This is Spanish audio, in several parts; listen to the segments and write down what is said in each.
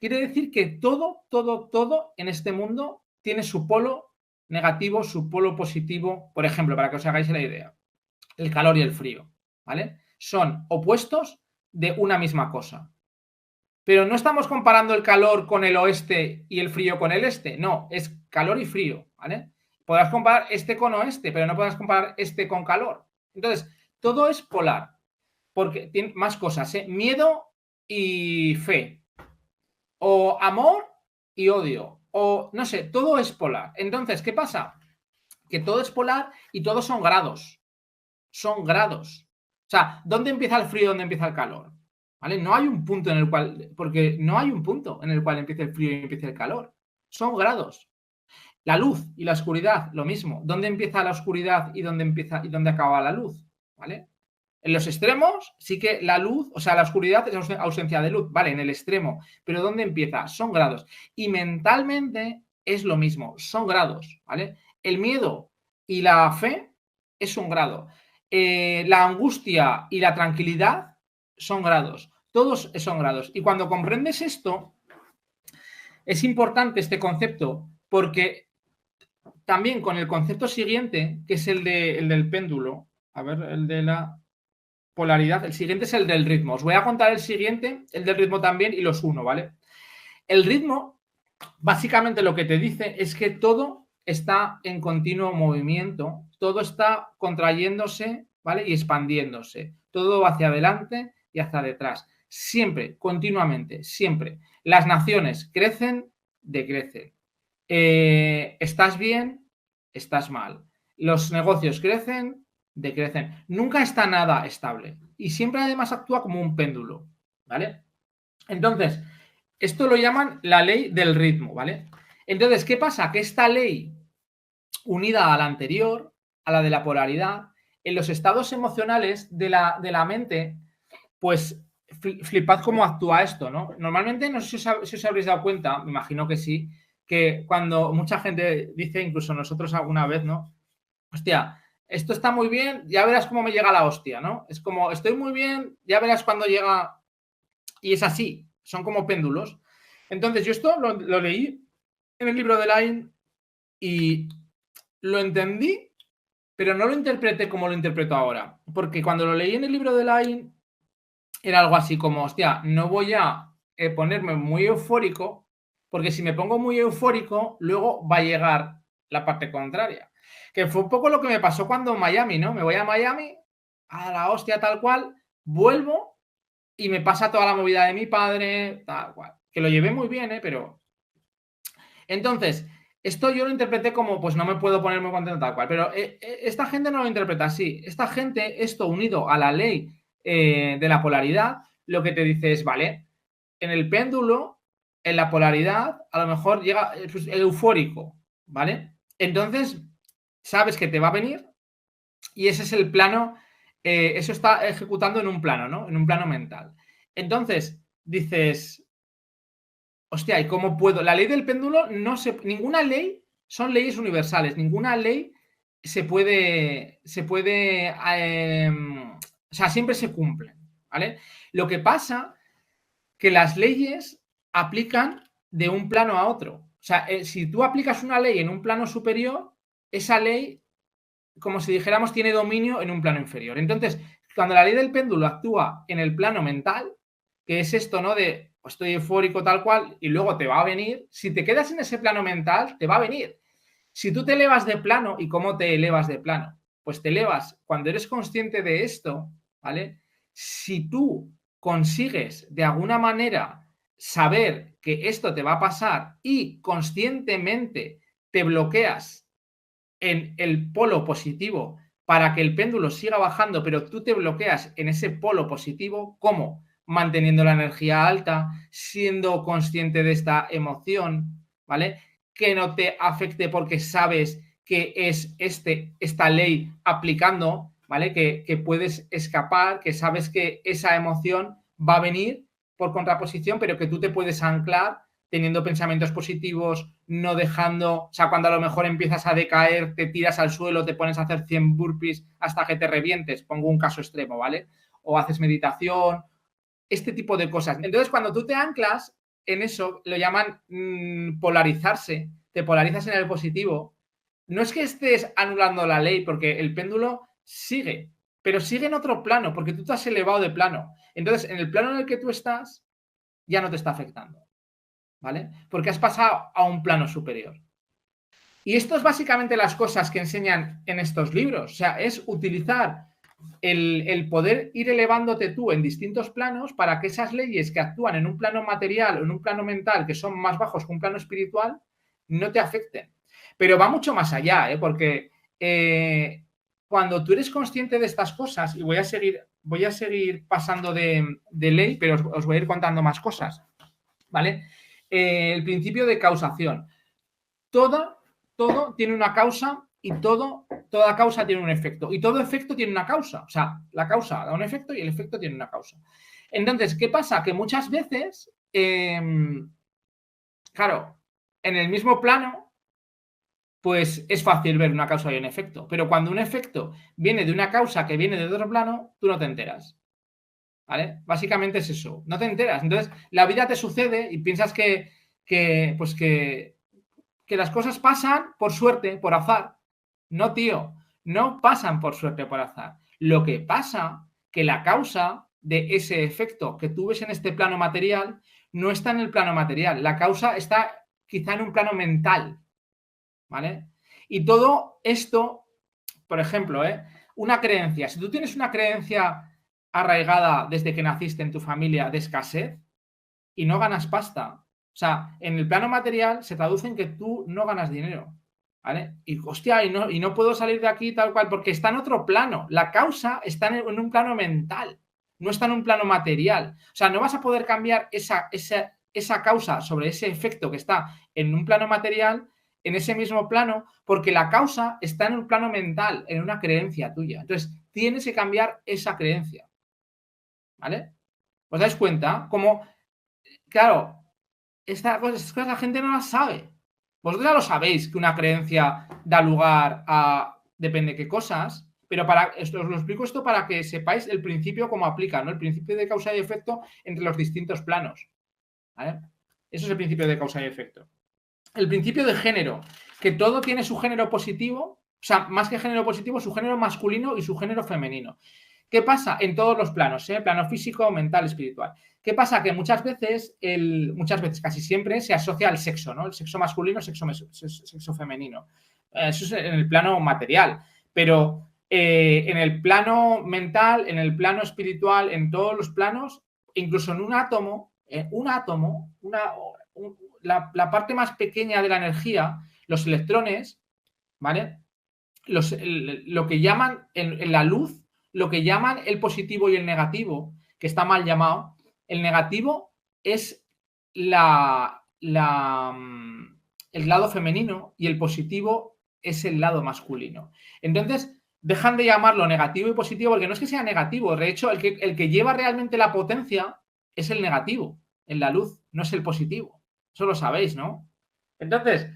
quiere decir que todo en este mundo tiene su polo negativo, su polo positivo. Por ejemplo, para que os hagáis la idea, el calor y el frío, ¿vale? Son opuestos de una misma cosa. Pero no estamos comparando el calor con el oeste y el frío con el este, no, es calor y frío, ¿vale? Podrás comparar este con oeste, pero no podrás comparar este con calor. Entonces, todo es polar, porque tiene más cosas, ¿eh? Miedo y fe, o amor y odio, o no sé, todo es polar. Entonces, ¿qué pasa? Que todo es polar y todos son grados. Son grados. O sea, ¿dónde empieza el frío y dónde empieza el calor? ¿Vale? No hay un punto en el cual, porque no hay un punto en el cual empiece el frío y empiece el calor. Son grados. La luz y la oscuridad, lo mismo. ¿Dónde empieza la oscuridad y dónde empieza y dónde acaba la luz? ¿Vale? En los extremos sí que la luz, o sea, la oscuridad es ausencia de luz, vale, en el extremo, pero ¿dónde empieza? Son grados. Y mentalmente es lo mismo, son grados, ¿vale? El miedo y la fe es un grado. La angustia y la tranquilidad son grados. Todos son grados. Y cuando comprendes esto, es importante este concepto porque también con el concepto siguiente, que es el del péndulo, a ver, el de la polaridad. El siguiente es el del ritmo. Os voy a contar el siguiente, el del ritmo también, y los uno, ¿vale? El ritmo, básicamente lo que te dice es que todo está en continuo movimiento, todo está contrayéndose, ¿vale? Y expandiéndose. Todo va hacia adelante y hacia detrás. Siempre, continuamente, siempre. Las naciones crecen, decrecen. ¿Estás bien? Estás mal. Los negocios crecen, decrecen. Nunca está nada estable. Y siempre además actúa como un péndulo, ¿vale? Entonces, esto lo llaman la ley del ritmo, ¿vale? Entonces, ¿qué pasa? Que esta ley, unida a la anterior, a la de la polaridad, en los estados emocionales de la mente, pues flipad cómo actúa esto, ¿no? Normalmente, no sé si os habréis dado cuenta, me imagino que sí, que cuando mucha gente dice, incluso nosotros alguna vez, ¿no? Hostia, esto está muy bien, ya verás cómo me llega la hostia, ¿no? Es como, estoy muy bien, ya verás cuando llega. Y es así, son como péndulos. Entonces, yo esto lo leí en el libro de Line y lo entendí, pero no lo interpreté como lo interpreto ahora. Porque cuando lo leí en el libro de Line, era algo así como, hostia, no voy a ponerme muy eufórico, porque si me pongo muy eufórico, luego va a llegar la parte contraria. Que fue un poco lo que me pasó cuando en Miami, ¿no? Me voy a Miami, a la hostia tal cual, vuelvo y me pasa toda la movida de mi padre, tal cual. Que lo llevé muy bien, pero... Entonces, esto yo lo interpreté como, pues no me puedo poner muy contento tal cual, pero esta gente no lo interpreta así. Esta gente, esto unido a la ley de la polaridad, lo que te dice es, vale, en el péndulo, en la polaridad, a lo mejor llega pues, el eufórico, ¿vale? Entonces, sabes que te va a venir y ese es el plano, eso está ejecutando en un plano, ¿no? En un plano mental. Entonces, dices, hostia, ¿y cómo puedo? La ley del péndulo no se. Ninguna ley son leyes universales. Ninguna ley se puede. O sea, siempre se cumplen. ¿Vale? Lo que pasa que las leyes aplican de un plano a otro. O sea, si tú aplicas una ley en un plano superior, esa ley, como si dijéramos, tiene dominio en un plano inferior. Entonces, cuando la ley del péndulo actúa en el plano mental, que es esto, ¿no? De pues estoy eufórico tal cual y luego te va a venir, si te quedas en ese plano mental, te va a venir. Si tú te elevas de plano, ¿y cómo te elevas de plano? Pues te elevas cuando eres consciente de esto, ¿vale? Si tú consigues de alguna manera saber que esto te va a pasar y conscientemente te bloqueas en el polo positivo para que el péndulo siga bajando, pero tú te bloqueas en ese polo positivo, ¿cómo? Manteniendo la energía alta, siendo consciente de esta emoción, ¿vale? Que no te afecte porque sabes que es esta ley aplicando, ¿vale? Que puedes escapar, que sabes que esa emoción va a venir por contraposición, pero que tú te puedes anclar teniendo pensamientos positivos, no dejando, o sea, cuando a lo mejor empiezas a decaer, te tiras al suelo, te pones a hacer 100 burpees hasta que te revientes, pongo un caso extremo, ¿vale? O haces meditación, este tipo de cosas. Entonces, cuando tú te anclas, en eso, lo llaman polarizarse, te polarizas en el positivo. No es que estés anulando la ley, porque el péndulo sigue, pero sigue en otro plano, porque tú te has elevado de plano. Entonces, en el plano en el que tú estás, ya no te está afectando, ¿vale? Porque has pasado a un plano superior. Y esto es básicamente las cosas que enseñan en estos libros. O sea, es utilizar el poder ir elevándote tú en distintos planos para que esas leyes que actúan en un plano material o en un plano mental, que son más bajos que un plano espiritual, no te afecten. Pero va mucho más allá, porque cuando tú eres consciente de estas cosas, y voy a seguir pasando de ley, pero os voy a ir contando más cosas, ¿vale? El principio de causación. Todo tiene una causa y toda causa tiene un efecto. Y todo efecto tiene una causa. O sea, la causa da un efecto y el efecto tiene una causa. Entonces, ¿qué pasa? Que muchas veces, claro, en el mismo plano, pues es fácil ver una causa y un efecto. Pero cuando un efecto viene de una causa que viene de otro plano, tú no te enteras. ¿Vale? Básicamente es eso. No te enteras. Entonces, la vida te sucede y piensas que las cosas pasan por suerte, por azar. No, tío, no pasan por suerte, por azar. Lo que pasa que la causa de ese efecto que tú ves en este plano material no está en el plano material. La causa está quizá en un plano mental, ¿vale? Y todo esto, por ejemplo, una creencia. Si tú tienes una creencia arraigada desde que naciste en tu familia de escasez y no ganas pasta, o sea, en el plano material se traduce en que tú no ganas dinero, ¿vale? Y, hostia, y no puedo salir de aquí tal cual, porque está en otro plano. La causa está en un plano mental, no está en un plano material. O sea, no vas a poder cambiar esa causa sobre ese efecto que está en un plano material, en ese mismo plano, porque la causa está en un plano mental, en una creencia tuya. Entonces, tienes que cambiar esa creencia, ¿vale? ¿Os dais cuenta? Como, claro, estas cosas la gente no las sabe. Vosotros ya lo sabéis, que una creencia da lugar a depende de qué cosas, pero os lo explico esto para que sepáis el principio cómo aplica, ¿no? El principio de causa y efecto entre los distintos planos, ¿vale? Eso es el principio de causa y efecto. El principio de género, que todo tiene su género positivo, o sea, más que género positivo, su género masculino y su género femenino. ¿Qué pasa? En todos los planos, plano físico, mental, espiritual. ¿Qué pasa? Que muchas veces, casi siempre, se asocia al sexo, ¿no? El sexo masculino, sexo femenino. Eso es en el plano material. Pero en el plano mental, en el plano espiritual, en todos los planos, incluso en un átomo, la parte más pequeña de la energía, los electrones, ¿vale? Lo que llaman en la luz, lo que llaman el positivo y el negativo, que está mal llamado, el negativo es el lado femenino y el positivo es el lado masculino. Entonces, dejan de llamarlo negativo y positivo porque no es que sea negativo, de hecho, el que lleva realmente la potencia es el negativo en la luz, no es el positivo. Eso lo sabéis, ¿no? Entonces,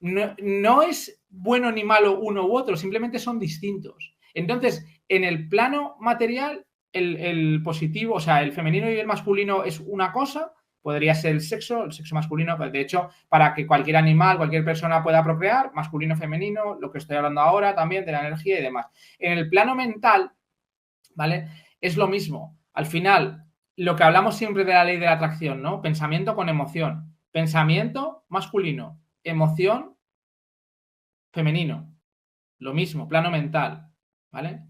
no es bueno ni malo uno u otro, simplemente son distintos. Entonces, en el plano material, el positivo, o sea, el femenino y el masculino es una cosa, podría ser el sexo masculino, de hecho, para que cualquier animal, cualquier persona pueda procrear, masculino, femenino, lo que estoy hablando ahora también de la energía y demás. En el plano mental, ¿vale? Es lo mismo. Al final, lo que hablamos siempre de la ley de la atracción, ¿no? Pensamiento con emoción. Pensamiento masculino, emoción femenino. Lo mismo, plano mental, ¿vale?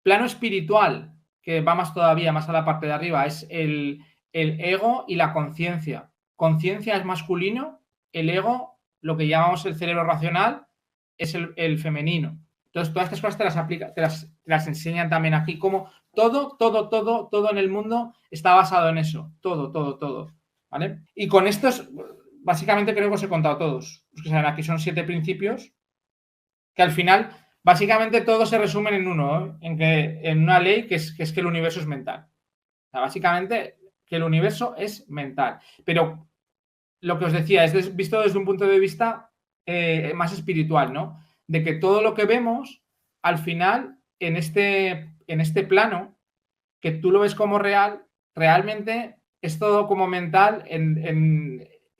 Plano espiritual, que va más todavía, más a la parte de arriba, es el ego y la conciencia. Conciencia es masculino, el ego, lo que llamamos el cerebro racional, es el femenino. Entonces, todas estas cosas te las enseñan también aquí, como todo en el mundo está basado en eso. Todo. ¿Vale? Y con estos, básicamente creo que os he contado todos. Los que saben, aquí son 7 principios que al final, básicamente todo se resume en uno, en una ley que es que el universo es mental. O sea, básicamente, que el universo es mental. Pero lo que os decía, es visto desde un punto de vista más espiritual, ¿no? De que todo lo que vemos, al final, en este plano, que tú lo ves como real, realmente es todo como mental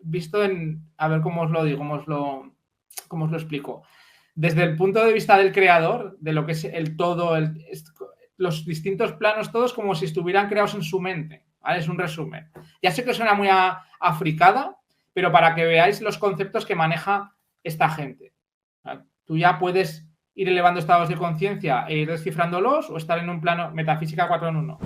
visto en, a ver cómo os lo digo, cómo os lo explico. Desde el punto de vista del creador, de lo que es el todo, los distintos planos, todos como si estuvieran creados en su mente, ¿vale? Es un resumen. Ya sé que suena muy africada, pero para que veáis los conceptos que maneja esta gente. ¿Vale? Tú ya puedes ir elevando estados de conciencia e ir descifrándolos o estar en un plano metafísica 4 en 1.